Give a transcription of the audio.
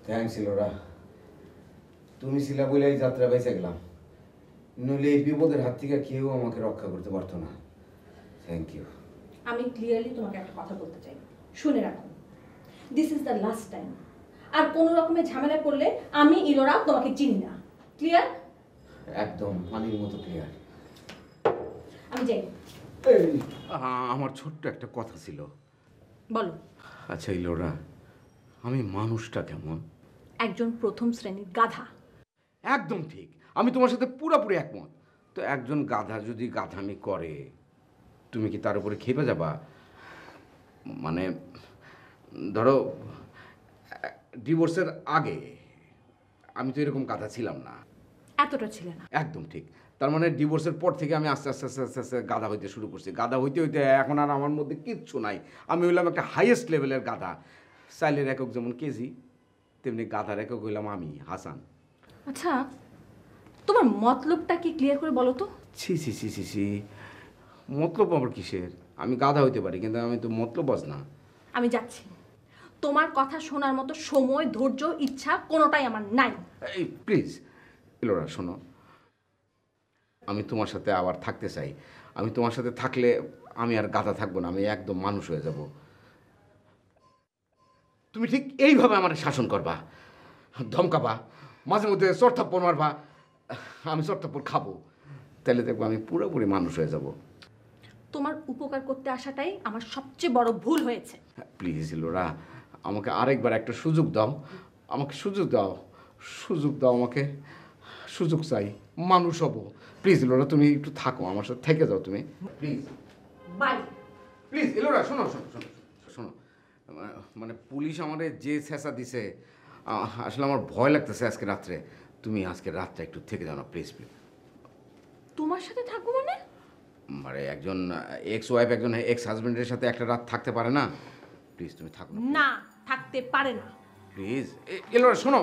Thanks Ellora, তুমি ছিলা বলে এই যাত্রা বেঁচে গেলাম, নইলে এই বিপদের হাত থেকে কেউ আমাকে রক্ষা করতে পারতো না। Thank you. আমি ক্লিয়ারলি তোমাকে একটা কথা বলতে চাই, শুনে রাখো, this is the last time. আর কোনো রকমের ঝামেলা করলে আমি ইলোরা তোমাকে চিনি না। ক্লিয়ার? একদম পানির মতো ক্লিয়ার। আমি যাই। আমার ছোট্ট একটা কথা ছিল। বলো। আচ্ছা ইলোরা, আমি মানুষটা কেমন? একজন প্রথম শ্রেণীর গাধা। একদম ঠিক, আমি তোমার সাথে পুরোপুরি একমত। তো একজন গাধা যদি গাধামি করে, তুমি কি তার উপরে খেপে যাবা? মানে ধরো ডিভোর্সের আগে আমি তো এরকম গাধা ছিলাম না। এতটা ছিল না। একদম ঠিক। তার মানে ডিভোর্সের পর থেকে আমি আস্তে আস্তে আস্তে আস্তে আস্তে গাধা হইতে শুরু করছি। গাধা হইতে হইতে এখন আর আমার মধ্যে কিচ্ছু নাই। আমি হইলাম একটা হাইয়েস্ট লেভেলের গাধা। চাইলের একক যেমন কেজি, তেমনি গাধার একক হইলাম আমি, হাসান। আচ্ছা, তোমার মতলবটা কি ক্লিয়ার করে বলো তো? ছি ছি ছি ছি ছি, মতলব আবার কিসের? আমি গাধা হইতে পারি, কিন্তু আমি তো মতলববাজ না। আমি যাচ্ছি। তোমার কথা শোনার মতো সময়, ধৈর্য, ইচ্ছা কোনোটাই আমার নাই। এই প্লিজ ইলোরা শোনো, আমি তোমার সাথে আবার থাকতে চাই। আমি তোমার সাথে থাকলে আমি আর গাধা থাকবো না, আমি একদম মানুষ হয়ে যাব। তুমি ঠিক এইভাবে আমার শাসন করবা, ধমকাবা, মাঝে মধ্যে চড়থাপ্পড় মারবা, আমি চড়থাপ্পড় খাবো, তাহলে দেখবো আমি পুরোপুরি মানুষ হয়ে যাব। তোমার উপকার করতে আসাটাই আমার সবচেয়ে বড় ভুল হয়েছে। প্লিজ ইলোরা, আমাকে আরেকবার একটা সুযোগ দাও, আমাকে সুযোগ দাও, সুযোগ দাও আমাকে, সুযোগ চাই, মানুষ হব। প্লিজ ইলোরা, তুমি একটু থাকো, আমার সাথে থেকে যাও তুমি, প্লিজ। বাই। প্লিজ ইলোরা, শোনো শোনো শোনো শোনো, মানে পুলিশ আমাদের যে ছেঁচা দিছে, আসলে আমার ভয় লাগতেছে আজকে রাত্রে। তুমি আজকে রাতটা একটু থেকে যাও না প্লিজ প্লিজ। তোমার সাথে থাকবো মানে? মানে একজন এক্স ওয়াইফ একজন এক্স হাজবেন্ডের সাথে একটা রাত থাকতে পারে না? প্লিজ তুমি থাকো না, থাকতে পারে না। প্লিজ। এলোরা শোনো,